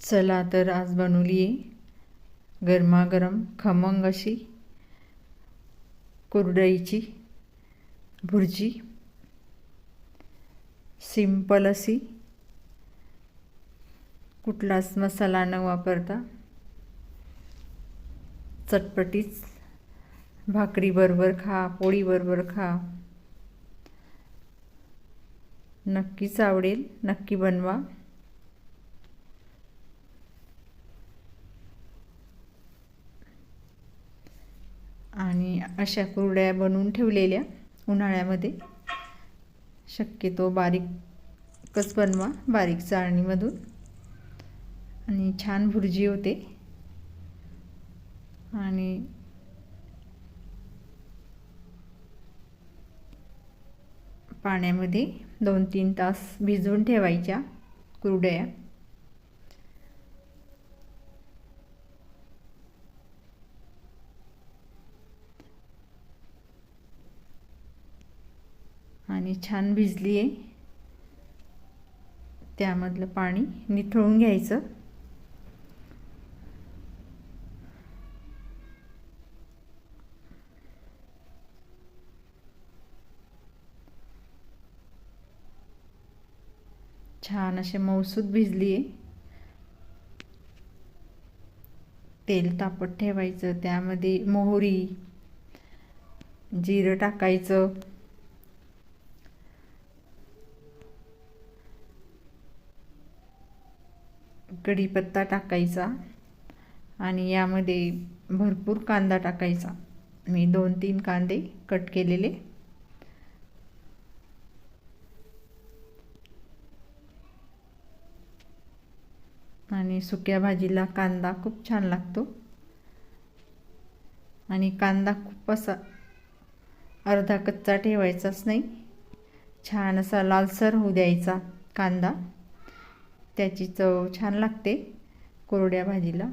चला तर आज बनवली आहे गरमागरम खमंग अशी कुरडईची भुर्जी। सिंपल अशी, कुठलाच मसाला न वापरता चटपटीच भाकरी बरोबर खा, पोळी बरोबर खा, नक्कीच आवडेल। नक्की बनवा। आणि अशा कुरड्या बनवून ठेवलेल्या उन्हाळ्यामध्ये शक्यतो बारीकच बनवा, बारीक चाळणीमधून, आणि छान भुर्जी होते। आणि पाण्यामध्ये 2-3 तास भिजवून ठेवायच्या कुरडया। आणि छान भिजली आहे, त्यामधलं पाणी निथळून घ्यायचं। छान असे मऊसूत भिजली आहे। तेल तापत ठेवायचं, त्यामध्ये मोहरी, जिरं टाकायचं, कढीपत्ता टाकायचा, आणि यामध्ये भरपूर कांदा टाकायचा। मी 2-3 कांदे कट केलेले। आणि सुक्या भाजीला कांदा खूप छान लागतो। आणि कांदा खूप असा अर्धा कच्चा ठेवायचाच नाही, छान असा लालसर होऊ द्यायचा कांदा, त्याची चव छान लागते कोरड्या भाजीला।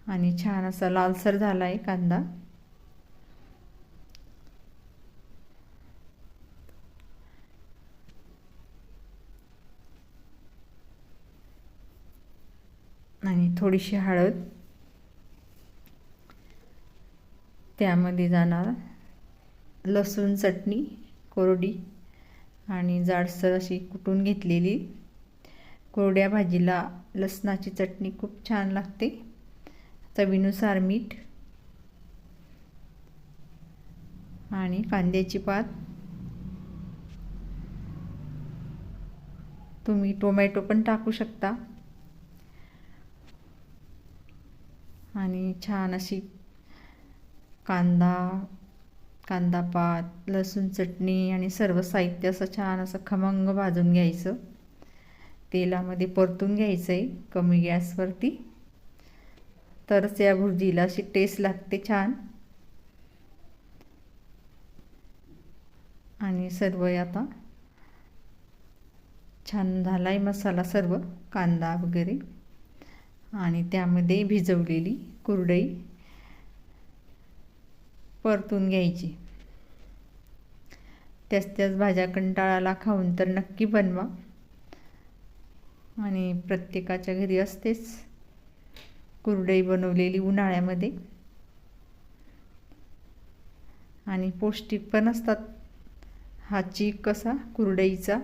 आणि छान असा लालसर झाला आहे कांदा। आणि थोडीशी हळद, त्यामध्ये जाणार लसूण चटणी कोरडी आणि जाडसर अशी कुटून घेतलेली। कोरड्या भाजीला लसणाची चटणी खूप छान लागते। चवीनुसार मीठ आणि कांद्याची पात। तुम्ही टोमॅटो पण टाकू शकता। आणि छान अशी कांदा पात, लसूण चटणी आणि सर्व साहित्य असं छान असं खमंग भाजून घ्यायचं। तेलामध्ये परतून घ्यायचं आहे कमी गॅसवरती, तरच या भुर्जीला अशी टेस्ट लागते छान। आणि सर्व आता छान झालाय मसाला, सर्व कांदा वगैरे, आणि त्यामध्ये भिजवलेली कुरडई परतून घ्यायची। त्याच भाज्या कंटाळाला खाऊन तर नक्की बनवा। आणि प्रत्येकाच्या घरी असतेच कुरडई बनवलेली उन्हाळ्यामध्ये, आणि पौष्टिक पण असतात हा चीक कसा कुरडईचा।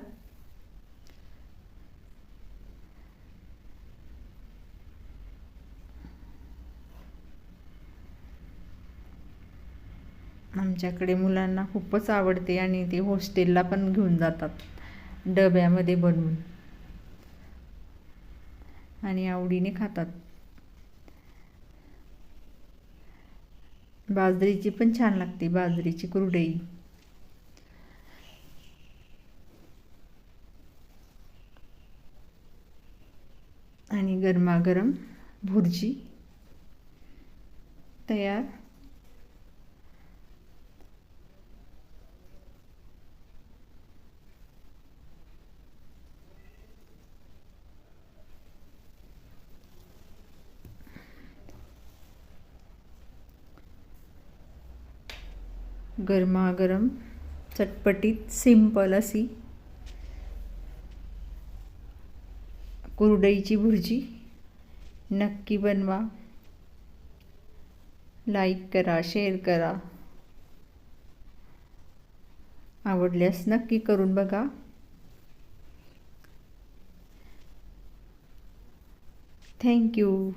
आमच्याकडे मुलांना खूपच आवडते, आणि ते हॉस्टेलला पण घेऊन जातात डब्यामध्ये बनवून, आणि आवडीने खातात। बाजरीची पण छान लागते, बाजरीची कुरडई। आणि गरमागरम भुर्जी तयार। गरमागरम चटपटीत सिंपल अशी कुरडईची भुर्जी नक्की बनवा. लाईक करा, शेअर करा. आवडल्यास नक्की करून बघा. थँक्यू.